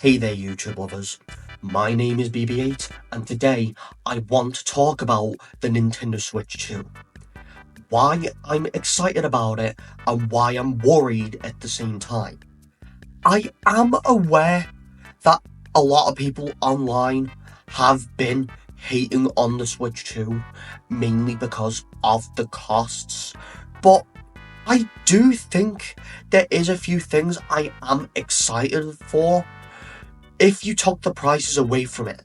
Hey there YouTube lovers, my name is BB8 and today I want to talk about the Nintendo Switch 2. Why I'm excited about it and why I'm worried at the same time. I am aware that a lot of people online have been hating on the Switch 2 mainly because of the costs, but I do think there is a few things I am excited for if you took the prices away from it.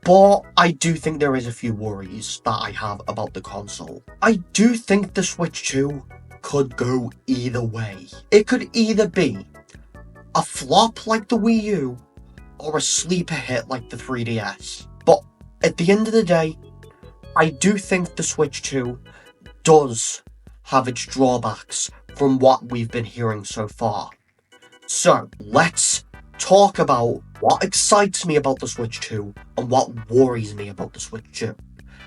But I do think there is a few worries that I have about the console. I do think the Switch 2 could go either way. It could either be a flop like the Wii U or a sleeper hit like the 3DS. But at the end of the day, I do think the Switch 2 does have its drawbacks from what we've been hearing so far. So let's talk about what excites me about the Switch 2 and what worries me about the Switch 2.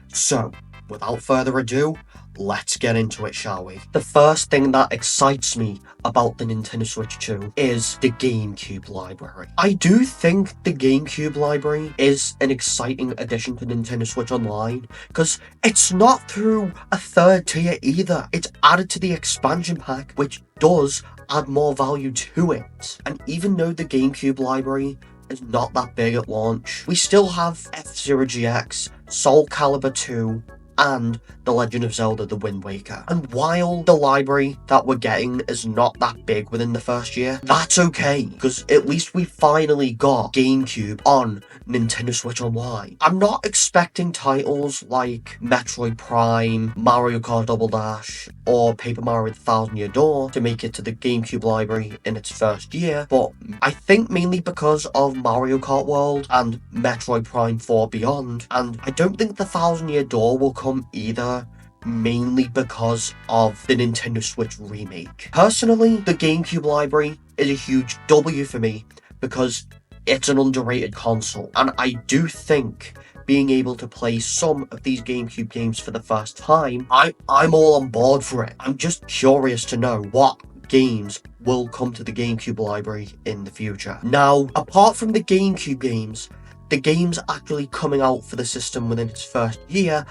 So, without further ado, let's get into it, shall we? The first thing that excites me about the Nintendo Switch 2 is the GameCube library. I do think the GameCube library is an exciting addition to Nintendo Switch Online because it's not through a third tier either. It's added to the expansion pack, which does add more value to it. And even though the GameCube library is not that big at launch, we still have F-Zero GX, Soul Calibur 2, and The Legend of Zelda The Wind Waker. And while the library that we're getting is not that big within the first year, that's okay, because at least we finally got GameCube on Nintendo Switch Online. I'm not expecting titles like Metroid Prime, Mario Kart Double Dash, or Paper Mario The Thousand Year Door to make it to the GameCube library in its first year, but I think mainly because of Mario Kart World and Metroid Prime 4 Beyond, and I don't think the Thousand Year Door will come either, mainly because of the Nintendo Switch remake. Personally, the GameCube library is a huge W for me because it's an underrated console, and I do think being able to play some of these GameCube games for the first time, I'm all on board for it. I'm just curious to know what games will come to the GameCube library in the future. Now, apart from the GameCube games, the games actually coming out for the system within its first year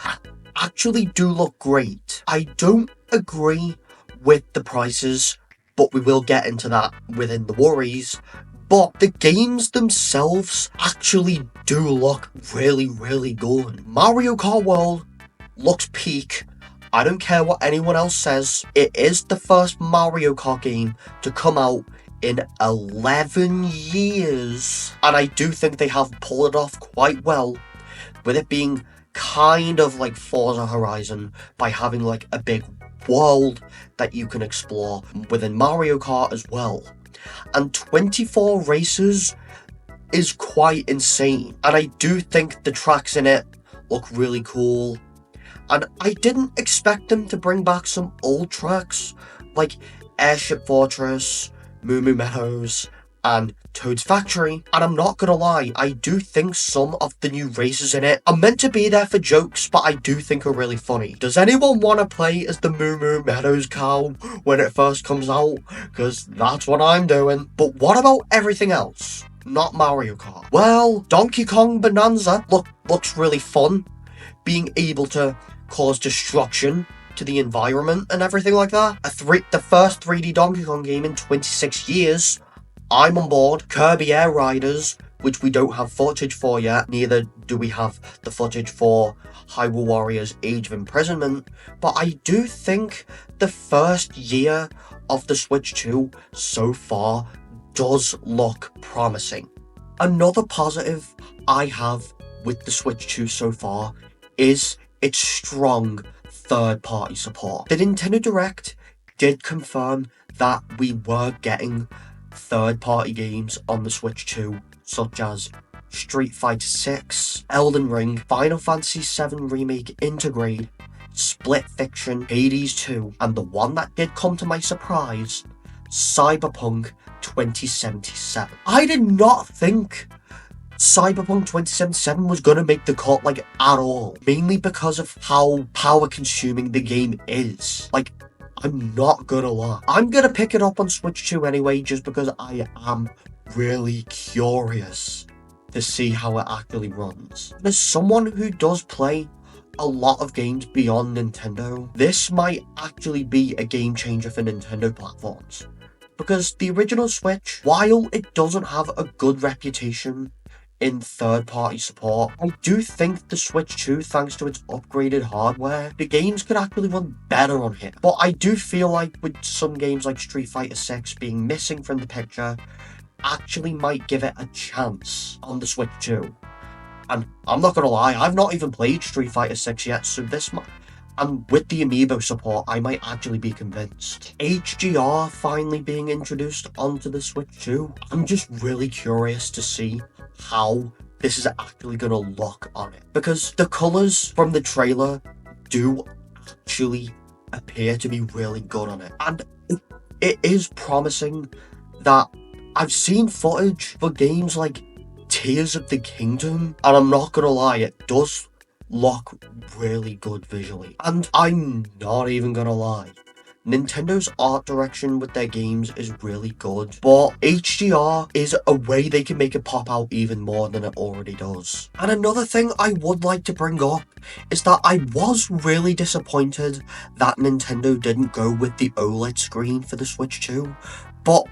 actually do look great. I don't agree with the prices, but we will get into that within the worries. But the games themselves actually do look really, really good. Mario Kart World looks peak. I don't care what anyone else says. It is the first Mario Kart game to come out in 11 years. And I do think they have pulled it off quite well, with it being kind of like Forza Horizon by having like a big world that you can explore within Mario Kart as well. And 24 races is quite insane, and I do think the tracks in it look really cool. And I didn't expect them to bring back some old tracks like Airship Fortress, Moo Moo Meadows, and Toad's Factory, and I'm not gonna lie, I do think some of the new races in it are meant to be there for jokes, but I do think are really funny. Does anyone want to play as the Moo Moo Meadows cow when it first comes out? Because that's what I'm doing. But what about everything else? Not Mario Kart. Well, Donkey Kong Bonanza looks really fun, being able to cause destruction to the environment and everything like that. The first 3D Donkey Kong game in 26 years. I'm on board. Kirby Air Riders, which we don't have footage for yet, neither do we have the footage for Hyrule Warriors Age of Imprisonment, but I do think the first year of the Switch 2 so far does look promising. Another positive I have with the Switch 2 so far is its strong third-party support. The Nintendo Direct did confirm that we were getting third-party games on the Switch 2, such as Street Fighter 6, Elden Ring, Final Fantasy VII Remake Intergrade, Split Fiction, Hades 2, and the one that did come to my surprise, Cyberpunk 2077. I did not think Cyberpunk 2077 was gonna make the cut, like, at all, mainly because of how power consuming the game is. Like, I'm not gonna lie. I'm gonna pick it up on Switch 2 anyway, just because I am really curious to see how it actually runs. And as someone who does play a lot of games beyond Nintendo, this might actually be a game changer for Nintendo platforms. Because the original Switch, while it doesn't have a good reputation in third-party support, I do think the Switch 2, thanks to its upgraded hardware, the games could actually run better on here. But I do feel like with some games like Street Fighter 6 being missing from the picture, actually might give it a chance on the Switch 2. And I'm not gonna lie, I've not even played Street Fighter 6 yet, so this might... And with the amiibo support, I might actually be convinced. HDR finally being introduced onto the Switch 2. I'm just really curious to see how this is actually gonna look on it. Because the colours from the trailer do actually appear to be really good on it. And it is promising that I've seen footage for games like Tears of the Kingdom, and I'm not gonna lie, it does look really good visually. And I'm not even gonna lie, Nintendo's art direction with their games is really good, but HDR is a way they can make it pop out even more than it already does. And another thing I would like to bring up is that I was really disappointed that Nintendo didn't go with the OLED screen for the Switch 2, but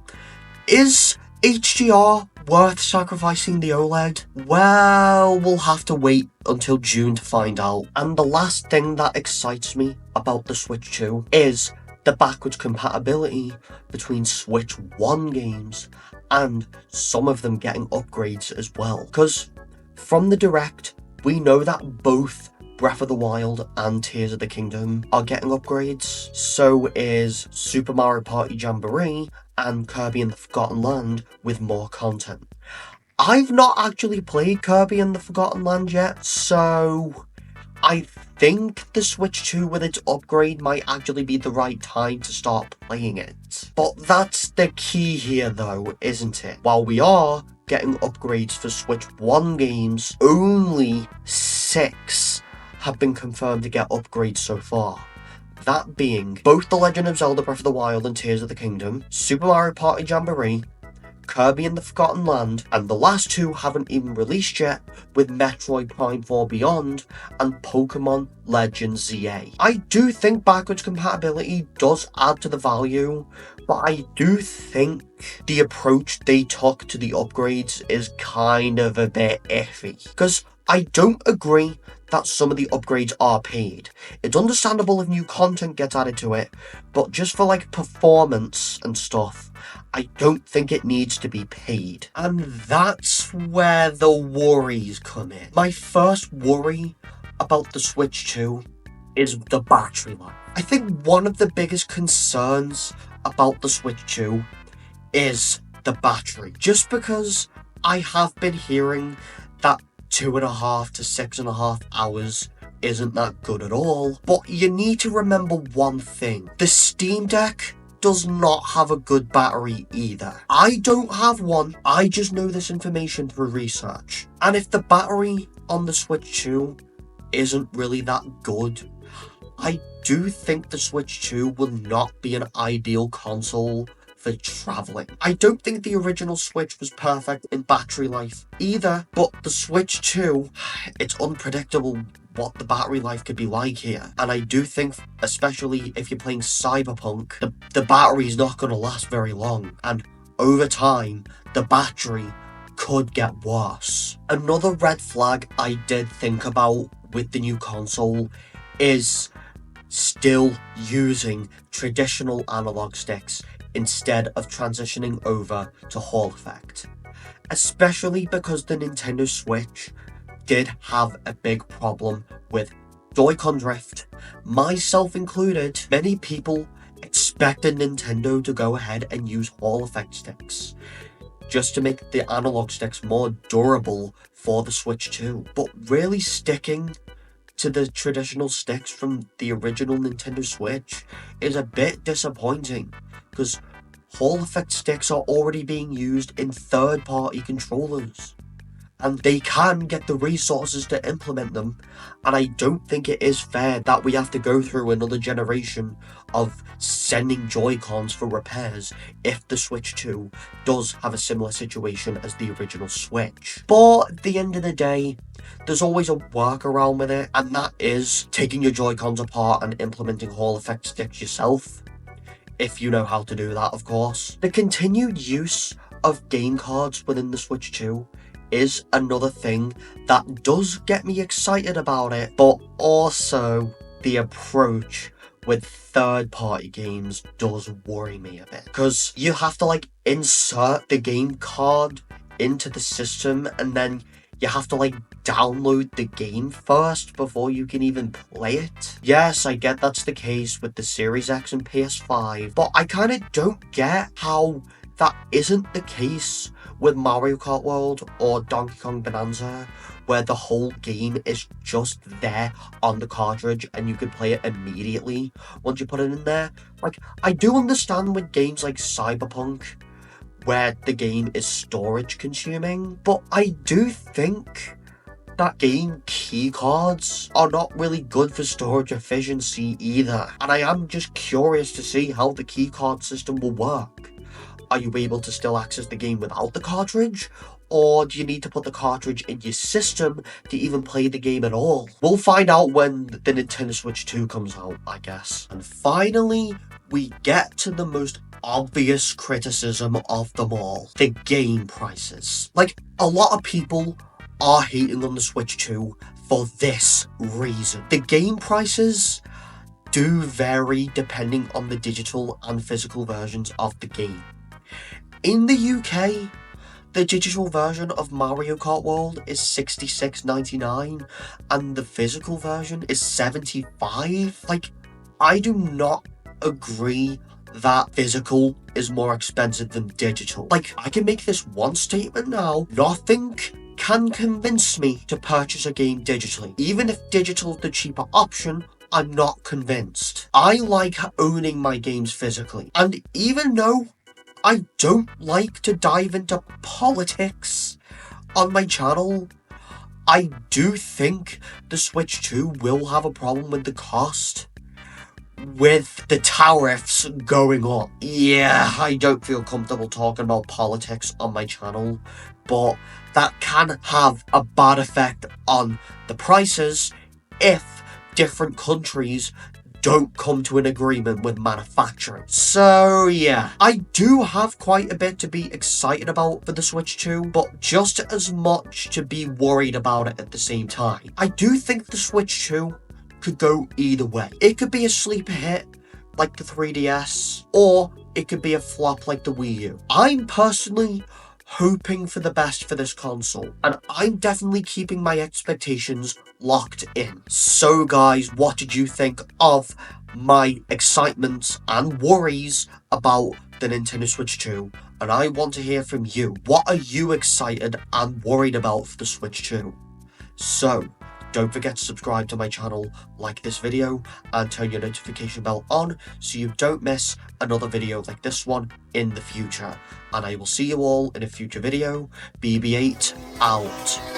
is HDR worth sacrificing the OLED? Well, we'll have to wait until June to find out. And the last thing that excites me about the Switch 2 is the backwards compatibility between Switch 1 games and some of them getting upgrades as well. Because from the Direct, we know that both Breath of the Wild and Tears of the Kingdom are getting upgrades. So is Super Mario Party Jamboree and Kirby and the Forgotten Land with more content. I've not actually played Kirby and the Forgotten Land yet, so I think the Switch 2 with its upgrade might actually be the right time to start playing it. But that's the key here though, isn't it? While we are getting upgrades for Switch 1 games, only 6 have been confirmed to get upgrades so far. That being both The Legend of Zelda Breath of the Wild and Tears of the Kingdom, Super Mario Party Jamboree, Kirby and the Forgotten Land, and the last 2 haven't even released yet, with Metroid Prime 4 Beyond and Pokemon Legends ZA. I do think backwards compatibility does add to the value, but I do think the approach they took to the upgrades is kind of a bit iffy. Because I don't agree that some of the upgrades are paid. It's understandable if new content gets added to it, but just for like performance and stuff, I don't think it needs to be paid. And that's where the worries come in. My first worry about the Switch 2 is the battery life. I think one of the biggest concerns about the Switch 2 is the battery. Just because I have been hearing that 2.5 to 6.5 hours isn't that good at all. But you need to remember one thing. The Steam Deck does not have a good battery either. I don't have one. I just know this information through research. And if the battery on the Switch 2 isn't really that good, I do think the Switch 2 will not be an ideal console for traveling. I don't think the original Switch was perfect in battery life either, but the Switch 2, it's unpredictable what the battery life could be like here. And I do think, especially if you're playing Cyberpunk, the battery's not going to last very long. And over time, the battery could get worse. Another red flag I did think about with the new console is still using traditional analog sticks instead of transitioning over to Hall Effect. Especially because the Nintendo Switch did have a big problem with Joy-Con drift. Myself included, many people expected Nintendo to go ahead and use Hall Effect sticks just to make the analog sticks more durable for the Switch 2. But really sticking to the traditional sticks from the original Nintendo Switch is a bit disappointing, because Hall Effect sticks are already being used in third-party controllers. and they can get the resources to implement them, and I don't think it is fair that we have to go through another generation of sending Joy-Cons for repairs if the Switch 2 does have a similar situation as the original Switch. But at the end of the day, there's always a workaround with it, and that is taking your Joy-Cons apart and implementing Hall effect sticks yourself. If you know how to do that, of course. The continued use of game cards within the Switch 2 is another thing that does get me excited about it, but also the approach with third-party games does worry me a bit, because you have to like insert the game card into the system, and then you have to like download the game first before you can even play it. Yes, I get that's the case with the Series X and PS5, but I kind of don't get how that isn't the case with Mario Kart World or Donkey Kong Bonanza, where the whole game is just there on the cartridge and you can play it immediately once you put it in there. Like, I do understand with games like Cyberpunk, where the game is storage consuming, but I do think that game keycards are not really good for storage efficiency either, and I am just curious to see how the keycard system will work. Are you able to still access the game without the cartridge? Or do you need to put the cartridge in your system to even play the game at all? We'll find out when the Nintendo Switch 2 comes out, I guess. And finally, we get to the most obvious criticism of them all. The game prices. Like, a lot of people are hating on the Switch 2 for this reason. The game prices do vary depending on the digital and physical versions of the game. In the UK, the digital version of Mario Kart World is $66.99 and the physical version is $75. Like, I do not agree that physical is more expensive than digital. Like, I can make this one statement now: nothing can convince me to purchase a game digitally. Even if digital is the cheaper option, I'm not convinced. I like owning my games physically, and even though I don't like to dive into politics on my channel, I do think the Switch 2 will have a problem with the cost, with the tariffs going on. Yeah, I don't feel comfortable talking about politics on my channel, but that can have a bad effect on the prices if different countries don't come to an agreement with manufacturing. So yeah, I do have quite a bit to be excited about for the Switch 2, but just as much to be worried about it at the same time. I do think the Switch 2 could go either way. It could be a sleeper hit like the 3DS, or it could be a flop like the Wii U. I'm personally hoping for the best for this console, and I'm definitely keeping my expectations locked in. So guys, what did you think of my excitement and worries about the Nintendo Switch 2? And I want to hear from you. What are you excited and worried about for the Switch 2? So don't forget to subscribe to my channel, like this video, and turn your notification bell on so you don't miss another video like this one in the future. And I will see you all in a future video. BB8 out.